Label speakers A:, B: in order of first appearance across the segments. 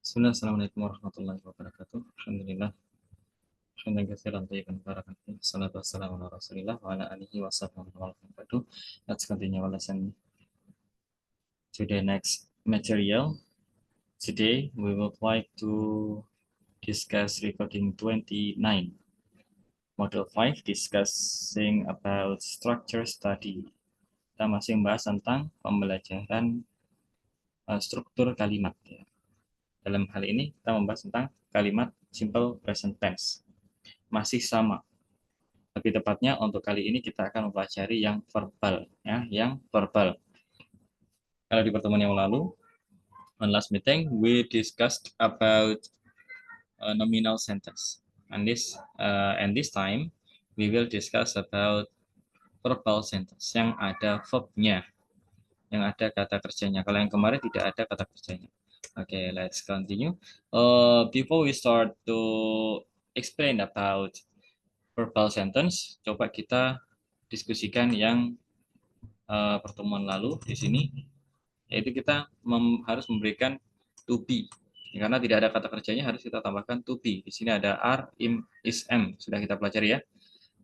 A: Bismillah, assalamualaikum warahmatullahi wabarakatuh. Alhamdulillah. Alhamdulillah katsiran thayyiban mubarakan fihi. Wassalatu wassalamu ala Rasulillah wa ala alihi wa sahbihi wa man. Let's continue our lesson to the next material. Today we would like to discuss recording 29. Model 5 discussing about structure study. Kita masih membahas tentang pembelajaran struktur kalimat ya. Dalam hal ini kita membahas tentang kalimat simple present tense. Masih sama. Lebih tepatnya untuk kali ini kita akan mempelajari yang verbal ya, yang verbal. Kalau di pertemuan yang lalu, on last meeting we discussed about nominal sentence. And this time we will discuss about verbal sentence yang ada verbnya, yang ada kata kerjanya. Kalau yang kemarin tidak ada kata kerjanya. Okay, let's continue. Before we start to explain about verbal sentence, coba kita diskusikan yang pertemuan lalu di sini, yaitu kita harus memberikan to be. Karena tidak ada kata kerjanya harus kita tambahkan to be. Di sini ada are, am, is, am. Sudah kita pelajari ya.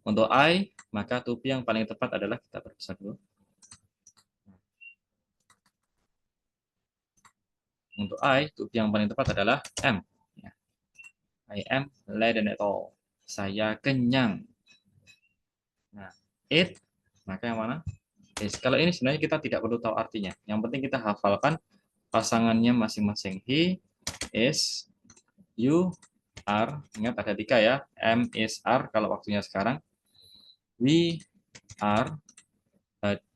A: Untuk I, maka to be yang paling tepat adalah kita perbesar dulu. Untuk I, to be yang paling tepat adalah am. I am laden at all. Saya kenyang. Nah, it, maka yang mana? Is. Kalau ini sebenarnya kita tidak perlu tahu artinya. Yang penting kita hafalkan pasangannya masing-masing. He is, you are. Ingat ada 3 ya. Am, is, are kalau waktunya sekarang. We are,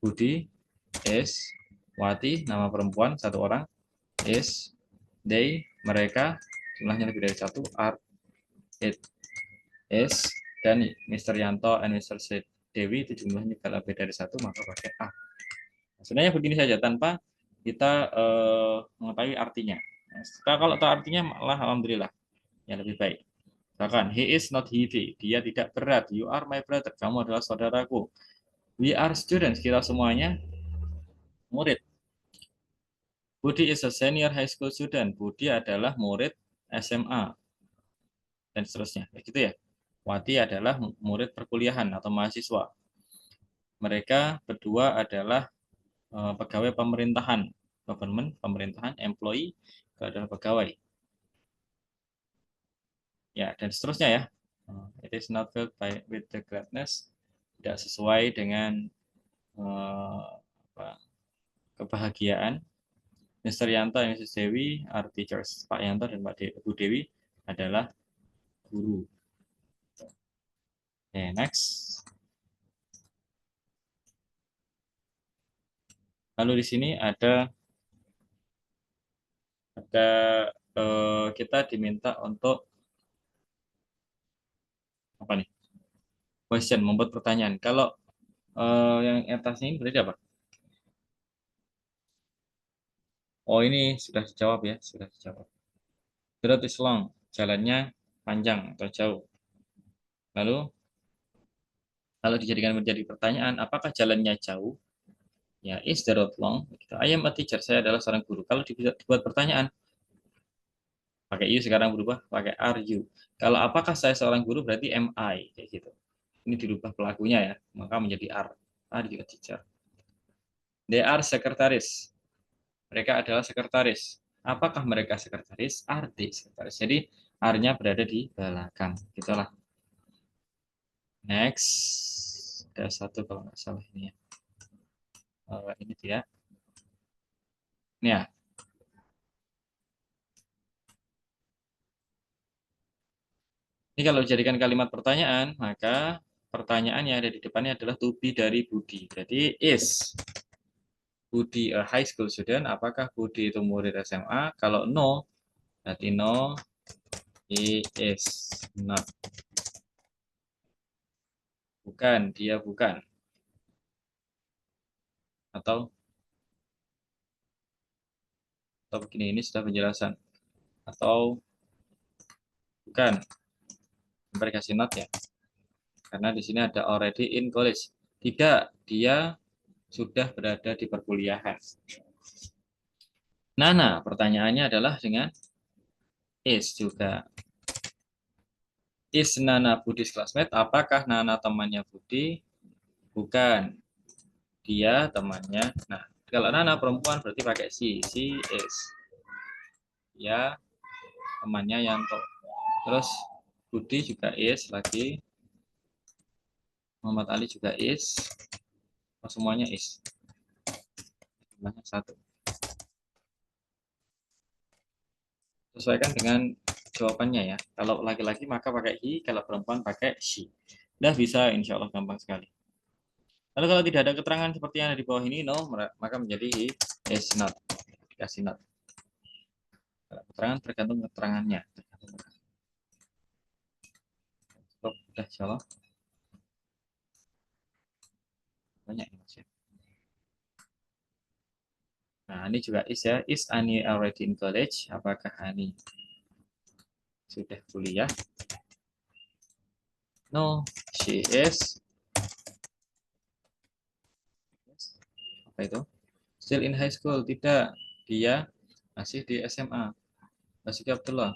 A: Budi, is, Wati, nama perempuan 1 orang, is, they, mereka, jumlahnya lebih dari 1, are, it, is, dan Mr. Yanto and Mr. Dewi itu jumlahnya kalau lebih dari 1 maka pakai a. Sebenarnya begini saja tanpa kita mengetahui artinya. Nah, kalau tahu artinya malah alhamdulillah yang lebih baik. Bahkan he is not heavy, dia tidak berat. You are my brother, kamu adalah saudaraku. We are students, kita semuanya murid. Budi is a senior high school student, Budi adalah murid SMA dan seterusnya. Begitu ya. Wati adalah murid perkuliahan atau mahasiswa. Mereka berdua adalah pegawai pemerintahan, government, pemerintahan, employee, adalah pegawai. Ya, dan seterusnya ya. It is not filled with the gladness, tidak sesuai dengan kebahagiaan. Mr. Yanto dan Mrs. Dewi are teachers. Pak Yanto dan Bu Dewi adalah guru. Okay, next. Lalu di sini ada kita diminta untuk apa nih? Question, membuat pertanyaan. Kalau yang atasnya ini berarti apa? Oh, ini sudah dijawab ya, sudah dijawab. The road is long, jalannya panjang atau jauh. Lalu kalau dijadikan menjadi pertanyaan, apakah jalannya jauh? Ya, is the road long? I am a teacher, saya adalah seorang guru. Kalau dibuat pertanyaan, pakai you sekarang berubah, pakai are you. Kalau apakah saya seorang guru berarti am I, kayak gitu. Ini dirubah pelakunya ya, maka menjadi are you a teacher. They are secretaries. Mereka adalah sekretaris. Apakah mereka sekretaris? Are they sekretaris. Jadi are-nya berada di belakang. Gitulah. Next. Ada 1 kalau nggak salah ini ya. Ini dia. Ini ya. Ini kalau dijadikan kalimat pertanyaan, maka pertanyaan yang ada di depannya adalah to be dari Budi. Jadi is Budi a high school student? Apakah Budi itu murid SMA? Kalau no, berarti no, he is not. Bukan, dia bukan. Atau begini, ini sudah penjelasan. Atau bukan. Sampai kasih not ya. Karena di sini ada already in college. Tidak, dia sudah berada di perkuliahan. Nana, pertanyaannya adalah dengan is juga. Is Nana Budi's classmate? Apakah Nana temannya Budi? Bukan. Dia temannya. Nah, kalau Nana perempuan berarti pakai she. She is. Ya, temannya Yanto. Terus Budi juga is lagi. Muhammad Ali juga is. Oh, semuanya is. Jumlahnya 1. Sesuaikan dengan jawabannya ya. Kalau laki-laki maka pakai he, kalau perempuan pakai she. Udah bisa, insya Allah gampang sekali. Lalu kalau tidak ada keterangan seperti yang ada di bawah ini, no, maka menjadi he is not. Kasih not. Kalau keterangan tergantung keterangannya. Udah, insya Allah. Banyak ya, Mas ya. Nah, ini juga is ya. Is Ani already in college? Apakah Ani sudah kuliah? No, she is. Apa itu? Still in high school. Tidak. Dia masih di SMA. Basuki Abdullah.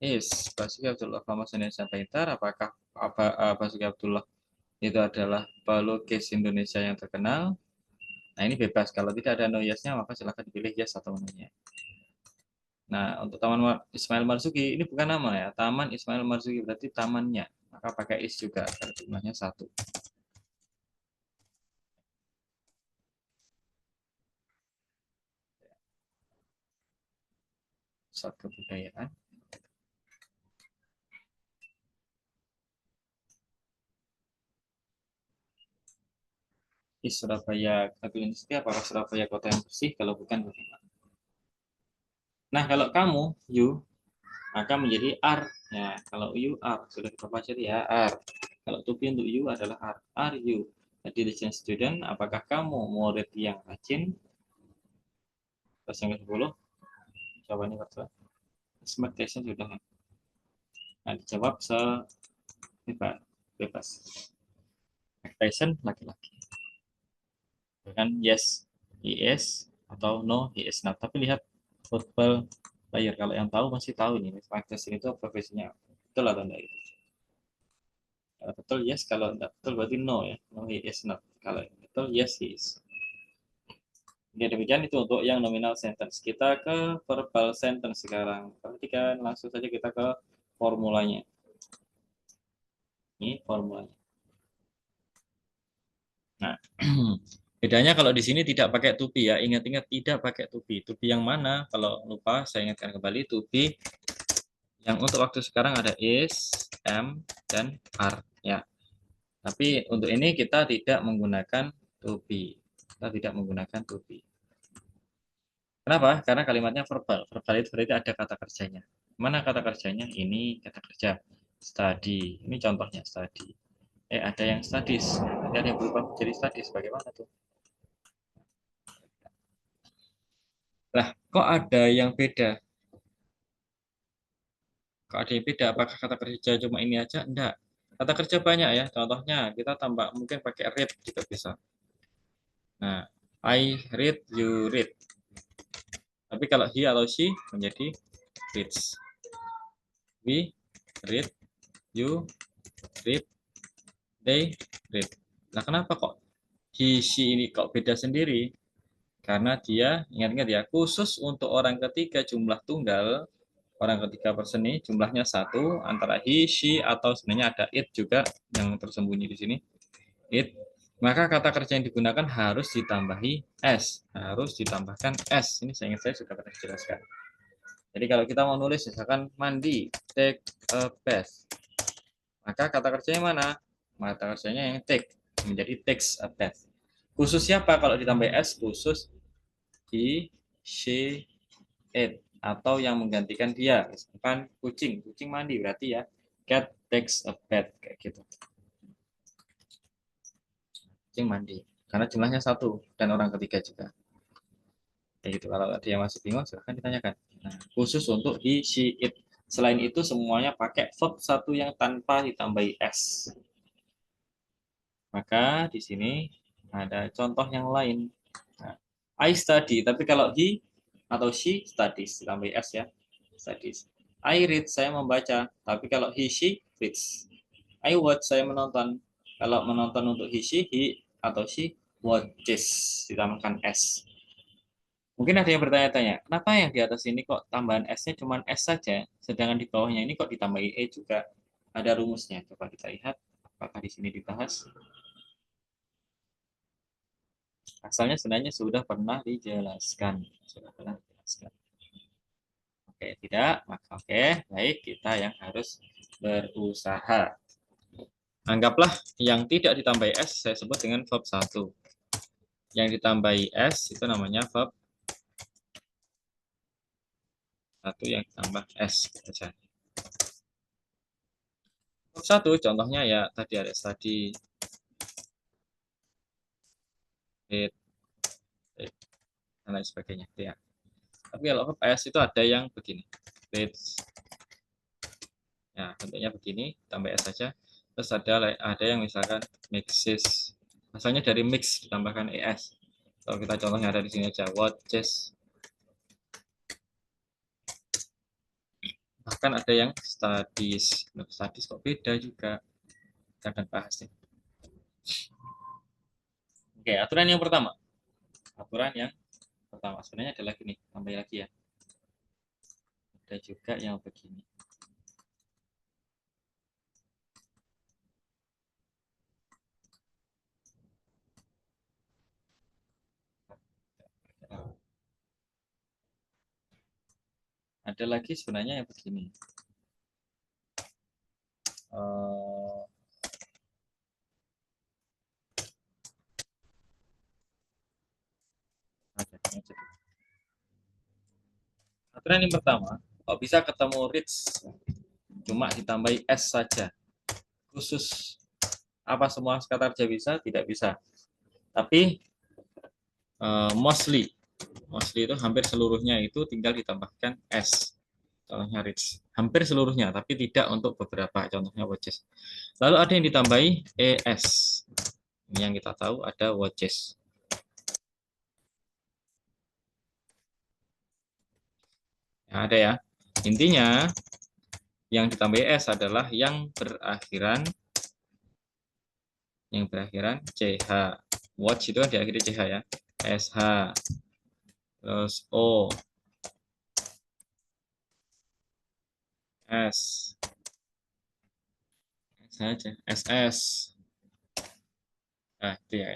A: Is Basuki Abdullah famous Indonesia painter. Apakah Basuki Abdullah itu adalah pelukis Indonesia yang terkenal? Nah, ini bebas. Kalau tidak ada no yes-nya, maka silahkan dipilih yes atau no-nya. Nah, untuk Taman Ismail Marzuki, ini bukan nama ya. Taman Ismail Marzuki berarti tamannya. Maka pakai is juga, karena jumlahnya 1. Pusat kebudayaan. Is Surabaya Kabupaten Setia, apakah Surabaya kota yang bersih? Kalau bukan, bagaimana? Nah, kalau kamu, you, maka menjadi are. Ya, kalau you are, sudah kita baca ya, are. Kalau to be untuk you adalah are. Are you a diligent student? Apakah kamu murid yang rajin? Terus yang ke-10, jawabannya apa? Smart question sudah. Nah, dijawab sebebas. Bebas. Tyson laki-laki. Kan yes, he is, atau no, he is not. Tapi lihat football player. Kalau yang tahu masih tahu ini. Mike Tyson itu profesinya. Betul atau enggak itu? Kalau betul yes, kalau enggak betul berarti no ya. No, he is not. Kalau betul yes, he is. Jadi demikian itu untuk yang nominal sentence. Kita ke verbal sentence sekarang. Perhatikan langsung saja kita ke formulanya. Ini formulanya. Nah, bedanya kalau di sini tidak pakai to be ya. Ingat-ingat tidak pakai to be. To be yang mana? Kalau lupa saya ingatkan kembali to be yang untuk waktu sekarang ada is, am, dan are ya. Tapi untuk ini kita tidak menggunakan to be. Kita tidak menggunakan to be. Kenapa? Karena kalimatnya verbal. Verbal itu berarti ada kata kerjanya. Mana kata kerjanya? Ini kata kerja. Study. Ini contohnya study. Ada yang studies. Nanti ada yang berubah menjadi studies. Bagaimana tuh? Lah, kok ada yang beda? Kok ada yang beda? Apakah kata kerja cuma ini aja? Enggak. Kata kerja banyak ya. Contohnya kita tambah mungkin pakai read juga bisa. Nah, I read, you read. Tapi kalau he atau she menjadi reads. We read, you read, they read. Nah, kenapa kok he, she ini kok beda sendiri? Karena dia, ingat-ingat ya, khusus untuk orang ketiga jumlah tunggal, orang ketiga person ini jumlahnya 1, antara he, she, atau sebenarnya ada it juga yang tersembunyi di sini. It, maka kata kerja yang digunakan harus ditambahi s, harus ditambahkan s. Ini saya ingat saya sudah pernah jelaskan. Jadi kalau kita mau nulis misalkan mandi, take a bath, maka kata kerjanya mana? Kata kerjanya yang take, menjadi takes a bath. Khusus siapa kalau ditambah s? Khusus he, she, it, atau yang menggantikan dia. Misalkan kucing, kucing mandi berarti ya cat takes a bath kayak gitu. Kucing mandi karena jumlahnya 1 dan orang ketiga juga. Kayak gitu. Kalau dia masih bingung silahkan ditanyakan. Nah, khusus untuk he, she, it. Selain itu semuanya pakai verb 1 yang tanpa ditambahi s. Maka di sini ada contoh yang lain. Nah, I study, tapi kalau he atau she studies, ditambahi s ya, studies. I read, saya membaca. Tapi kalau he, she reads. I watch, saya menonton. Kalau menonton untuk he atau she watches, ditambahkan s. Mungkin ada yang bertanya-tanya, kenapa yang di atas ini kok tambahan s-nya cuma s saja, sedangkan di bawahnya ini kok ditambahi e juga? Ada rumusnya. Coba kita lihat apakah di sini dibahas. Asalnya sebenarnya sudah pernah dijelaskan. Sudah pernah dijelaskan. Oke, tidak, maka oke, baik, kita yang harus berusaha. Anggaplah yang tidak ditambahi s saya sebut dengan verb 1. Yang ditambahi s itu namanya verb 1 yang ditambah s saja. Verb 1 contohnya ya tadi ada study, read, dan lain sebagainya. Ya. Tapi kalau verb s itu ada yang begini. Reads. Ya, bentuknya begini, tambah s saja. Terus ada yang misalkan mixes. Asalnya dari mix ditambahkan es. Kalau kita contohnya ada di sini aja, watches. Bahkan ada yang studies. Studies kok beda juga. Kita akan bahas nih. Oke, aturan yang pertama. Aturan yang pertama sebenarnya ada lagi nih, tambah lagi ya. Ada juga yang begini. Ada lagi sebenarnya yang begini. Aturan yang pertama, kalau bisa ketemu reach, cuma ditambahi s saja. Khusus apa semua kata kerja bisa? Tidak bisa. Tapi mostly itu hampir seluruhnya itu tinggal ditambahkan s. Contohnya reach. Hampir seluruhnya, tapi tidak untuk beberapa. Contohnya watches. Lalu ada yang ditambahi es. Ini yang kita tahu ada watches. Nah, ada ya. Intinya yang ditambahi s adalah yang berakhiran ch. Watch itu kan diakhiri ch ya. sh, terus o, s, saja, ss. Nah, itu ya.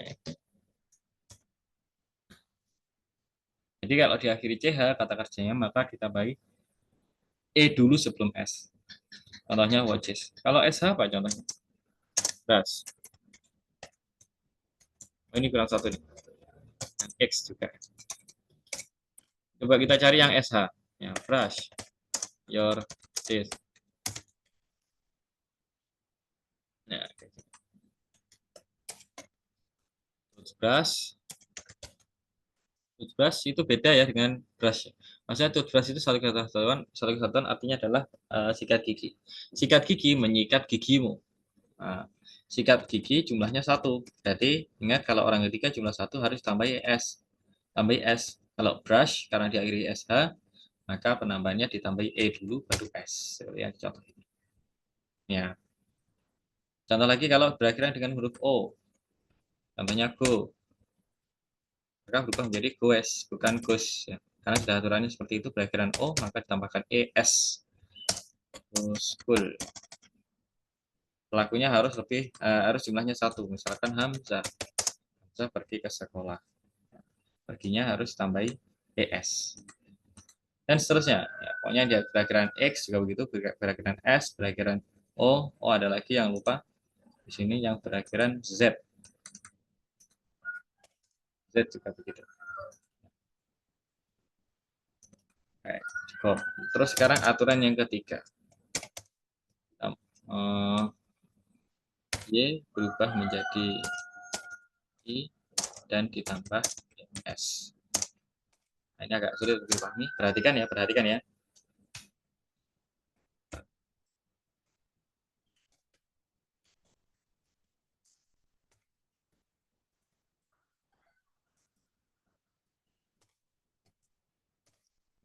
A: Jadi kalau diakhiri ch kata kerjanya maka ditambahi e dulu sebelum s. Contohnya watches. Kalau sh apa contohnya? Brush. Oh, ini kurang satu nih. X juga. Coba kita cari yang sh. Ya, brush your teeth. Nah, toothbrush. Toothbrush itu beda ya dengan brush. Maksudnya toothbrush itu satu kesatuan artinya adalah sikat gigi. Sikat gigi menyikat gigimu. Nah, sikat gigi jumlahnya satu. Jadi ingat kalau orang ketiga jumlah satu harus tambahi s. Tambahi s. Kalau brush karena diakhiri sh, maka penambahannya ditambahi e dulu baru s. Seperti yang contoh ini. Ya. Contoh lagi kalau berakhiran dengan huruf o. Contohnya go. Maka berubah menjadi goes, bukan goes. Ya. Karena sudah aturannya seperti itu, berakhiran o, maka ditambahkan es. School. Pelakunya harus harus jumlahnya satu. Misalkan Hamzah. Hamzah pergi ke sekolah. Perginya harus tambahi es. Dan seterusnya. Ya, pokoknya dia berakhiran x juga begitu, berakhiran s, berakhiran o. O ada lagi yang lupa. Di sini yang berakhiran z. Z juga begitu. Oke, cukup. Terus sekarang aturan yang ketiga. Y berubah menjadi I dan ditambah S. Nah, ini agak sulit untuk dipahami. Perhatikan ya, perhatikan ya.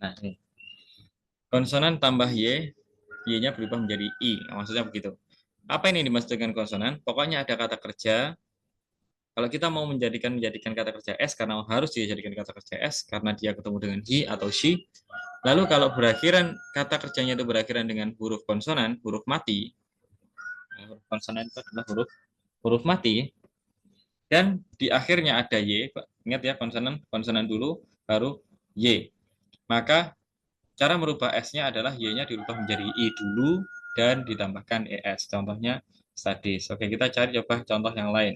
A: Nah, ini. Konsonan tambah Y, Y-nya berubah menjadi I. Maksudnya begitu. Apa ini dimaksud dengan konsonan? Pokoknya ada kata kerja. Kalau kita mau menjadikan kata kerja S, karena harus dijadikan kata kerja S, karena dia ketemu dengan he atau she. Lalu kalau kata kerjanya itu berakhiran dengan huruf konsonan, huruf mati. Huruf konsonan itu adalah huruf huruf mati. Dan di akhirnya ada Y. Ingat ya, konsonan dulu, baru Y. Maka cara merubah S-nya adalah Y-nya dirubah menjadi I dulu dan ditambahkan ES. Contohnya studies. Oke, kita cari coba contoh yang lain.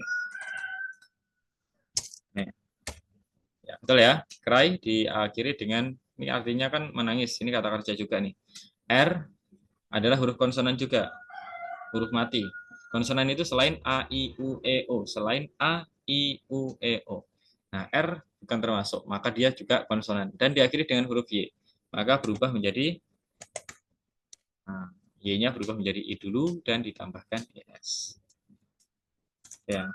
A: Nih, ya, betul ya. Cry diakhiri dengan, ini artinya kan menangis. Ini kata kerja juga nih. R adalah huruf konsonan juga, huruf mati. Konsonan itu selain A, I, U, E, O. Selain A, I, U, E, O. Nah, R bukan termasuk, maka dia juga konsonan. Dan diakhiri dengan huruf Y. Maka berubah menjadi, nah, Y-nya berubah menjadi I dulu dan ditambahkan ES. Ya.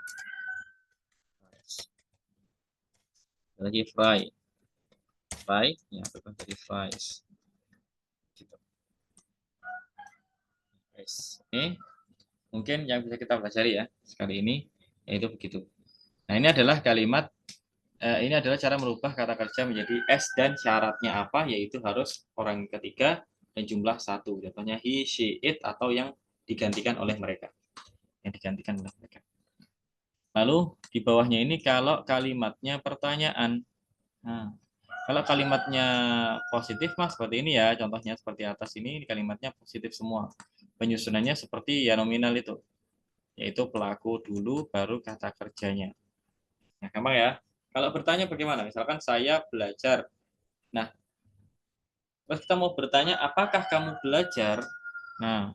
A: Lagi fry. Fry, ya berubah menjadi fries. Gitu. Ini mungkin yang bisa kita pelajari ya sekali ini, yaitu begitu. Nah, ini adalah ini adalah cara merubah kata kerja menjadi S dan syaratnya apa, yaitu harus orang ketiga dan jumlah satu. Contohnya he, she, it, atau yang digantikan oleh mereka. Yang digantikan oleh mereka. Lalu di bawahnya ini kalau kalimatnya pertanyaan. Nah, kalau kalimatnya positif mas seperti ini ya, contohnya seperti atas ini kalimatnya positif semua. Penyusunannya seperti ya nominal itu, yaitu pelaku dulu baru kata kerjanya. Nah, gampang ya. Kalau bertanya bagaimana? Misalkan saya belajar. Nah, terus kita mau bertanya, apakah kamu belajar? Nah,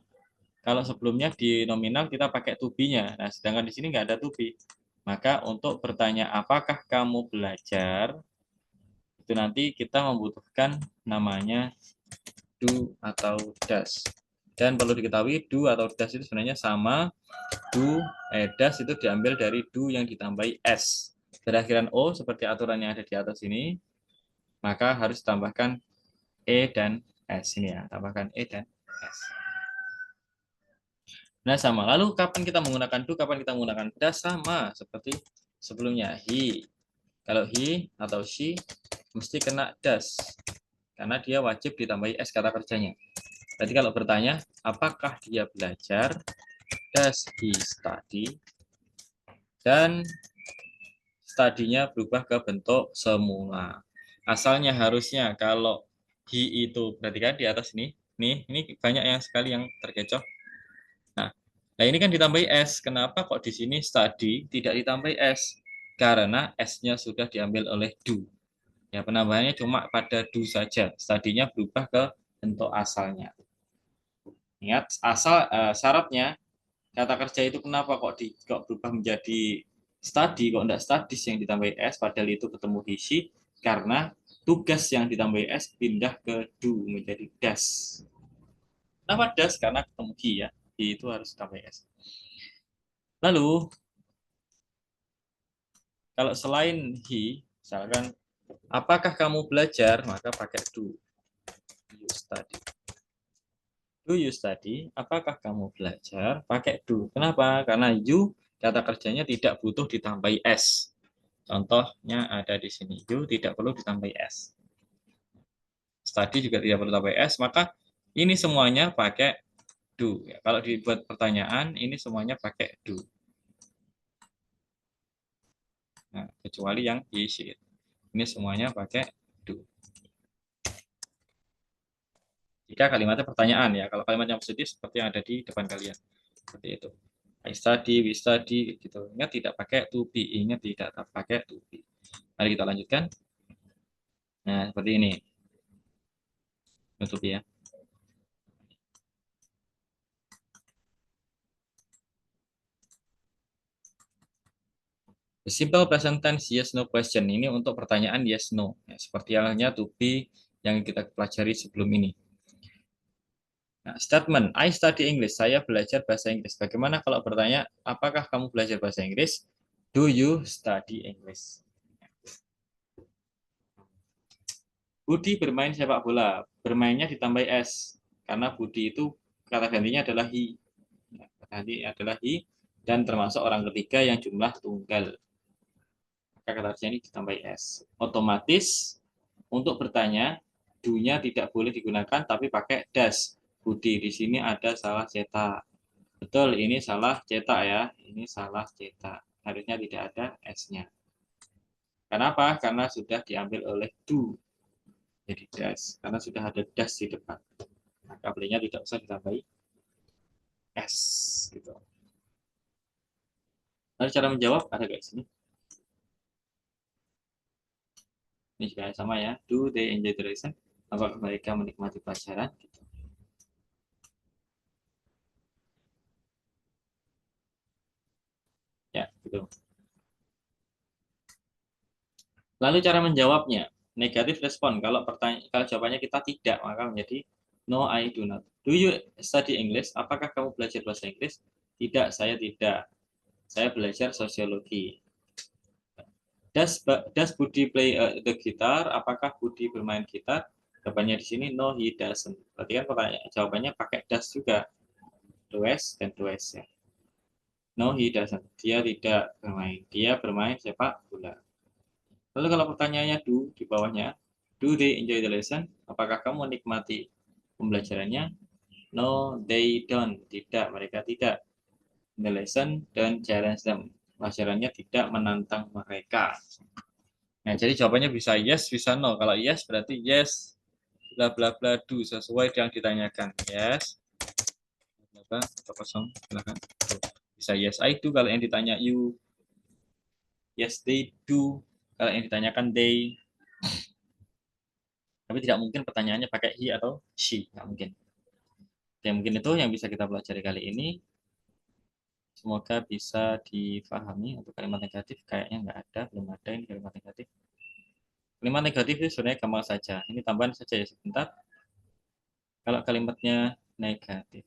A: kalau sebelumnya di nominal kita pakai to be-nya. Nah, sedangkan di sini nggak ada to be. Maka untuk bertanya, apakah kamu belajar? Itu nanti kita membutuhkan namanya do atau does. Dan perlu diketahui do atau does itu sebenarnya sama. Does itu diambil dari do yang ditambahi s. Berakhiran o seperti aturan yang ada di atas ini, maka harus tambahkan e dan s ini ya, tambahkan e dan s. Nah, sama. Lalu kapan kita menggunakan do, kapan kita menggunakan does, sama seperti sebelumnya. He. Kalau he atau she mesti kena does karena dia wajib ditambahi s kata kerjanya. Jadi kalau bertanya, apakah dia belajar? Does he study? Dan studinya berubah ke bentuk semula. Asalnya harusnya kalau he itu, berarti kan di atas ini banyak yang sekali yang terkecoh. Nah, ini kan ditambahi S. Kenapa kok di sini study tidak ditambahi S? Karena S-nya sudah diambil oleh do. Ya, penambahannya cuma pada do saja. Studinya berubah ke bentuk asalnya. Ingat, syaratnya kata kerja itu kenapa kok berubah menjadi study, kok enggak studies yang ditambahi S, padahal itu ketemu he, karena tugas yang ditambahi S pindah ke do menjadi does. Kenapa does? Karena ketemu he ya. He itu harus ditambahi S. Lalu kalau selain he, misalkan apakah kamu belajar, maka pakai do. You study. Do you study? Apakah kamu belajar? Pakai do. Kenapa? Karena you kata kerjanya tidak butuh ditambahi s. Contohnya ada di sini. You tidak perlu ditambahi s. Study juga tidak perlu tambah s. Maka ini semuanya pakai do. Kalau dibuat pertanyaan, ini semuanya pakai do. Nah, kecuali yang he, she. Ini semuanya pakai do. Jika kalimatnya pertanyaan ya, kalau kalimatnya positif seperti yang ada di depan kalian. Seperti itu. I study, we study, gitu. Ingat tidak pakai to be, ingat tidak pakai to be. Mari kita lanjutkan. Nah, seperti ini. To be ya. The simple present tense yes no question ini untuk pertanyaan yes no. Ya, seperti halnya to be yang kita pelajari sebelum ini. Nah, statement, I study English. Saya belajar bahasa Inggris. Bagaimana kalau bertanya, apakah kamu belajar bahasa Inggris? Do you study English? Budi bermain sepak bola. Bermainnya ditambah S. Karena Budi itu kata gantinya adalah he. Kata ganti adalah he. Dan termasuk orang ketiga yang jumlah tunggal. Maka kata kerja ini ditambah S. Otomatis untuk bertanya, do-nya tidak boleh digunakan tapi pakai das. Budi, di sini ada salah cetak. Betul, ini salah cetak ya. Ini salah cetak. Harusnya tidak ada S-nya. Kenapa? Karena sudah diambil oleh do. Jadi das. Karena sudah ada das di depan. Maka belinya tidak usah ditambahi S. Gitu. Lalu cara menjawab ada guys ini. Ini juga sama ya. Do they enjoy the lesson? Apakah mereka menikmati pelajaran? Gitu. Ya, gitu. Lalu cara menjawabnya, negatif respon. Kalau jawabannya kita tidak, maka menjadi no, I do not. Do you study English? Apakah kamu belajar bahasa Inggris? Tidak, saya tidak. Saya belajar sosiologi. Does Budi play the guitar? Apakah Budi bermain gitar? Jawabannya di sini no, he doesn't. Berarti kan jawabannya pakai does juga. Does dan does ya. No, he doesn't. Dia tidak bermain. Dia bermain sepak bola. Lalu kalau pertanyaannya do di bawahnya, do they enjoy the lesson? Apakah kamu menikmati pembelajarannya? No, they don't. Tidak, mereka tidak. The lesson don't challenge them. Pelajarannya tidak menantang mereka. Nah, jadi jawabannya bisa yes, bisa no. Kalau yes berarti yes, bla bla bla do sesuai yang ditanyakan. Yes, bla bla atau kosong, silakan. Bisa yes I do kalau yang ditanya you, yes they do kalau yang ditanyakan they. Tapi tidak mungkin pertanyaannya pakai he atau she, nggak mungkin. Oke, mungkin itu yang bisa kita pelajari kali ini. Semoga bisa difahami. Untuk kalimat negatif kayaknya nggak ada, belum ada ini kalimat negatif. Kalimat negatif itu sebenarnya gampang saja. Ini tambahan saja ya sebentar. Kalau kalimatnya negatif.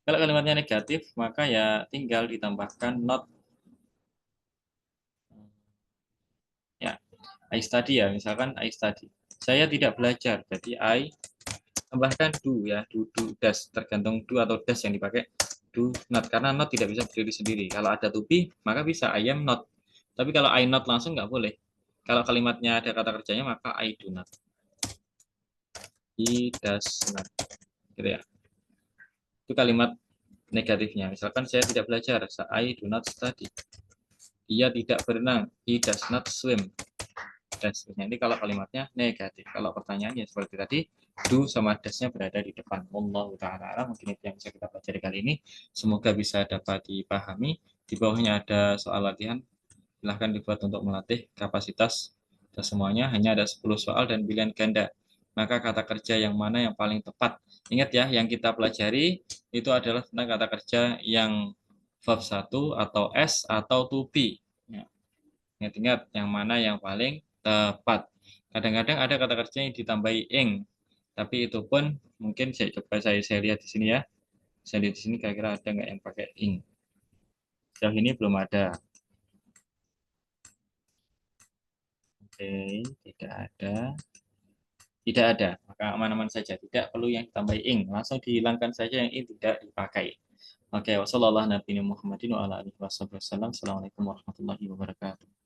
A: Kalau kalimatnya negatif, maka ya tinggal ditambahkan not. Ya, I study ya, misalkan I study. Saya tidak belajar, jadi I tambahkan do ya, do does, tergantung do atau does yang dipakai. Do not, karena not tidak bisa berdiri sendiri. Kalau ada to be, maka bisa I am not. Tapi kalau I not langsung nggak boleh. Kalau kalimatnya ada kata kerjanya, maka I do not. He does not. Gitu ya. Itu kalimat negatifnya. Misalkan saya tidak belajar, I do not study. Dia tidak berenang, he does not swim. Dan seterusnya. Ini kalau kalimatnya negatif. Kalau pertanyaannya seperti tadi, do sama dasnya berada di depan. Wallahu ta'ala mungkin itu yang bisa kita pelajari kali ini. Semoga bisa dapat dipahami. Di bawahnya ada soal latihan. Silahkan dibuat untuk melatih kapasitas dan semuanya. Hanya ada 10 soal dan pilihan ganda. Maka kata kerja yang mana yang paling tepat? Ingat ya, yang kita pelajari itu adalah tentang kata kerja yang verb 1 atau S atau to be. Ya. Ingat-ingat yang mana yang paling tepat. Kadang-kadang ada kata kerja yang ditambahi ing, tapi itu pun mungkin saya lihat di sini ya. Saya lihat di sini kira-kira ada nggak yang pakai ing. Sejauh ini belum ada. Oke, tidak ada. Tidak ada, maka aman-aman saja. Tidak perlu yang ditambahi ing, langsung dihilangkan saja yang ing tidak dipakai. Oke, wassalamualaikum warahmatullahi wabarakatuh.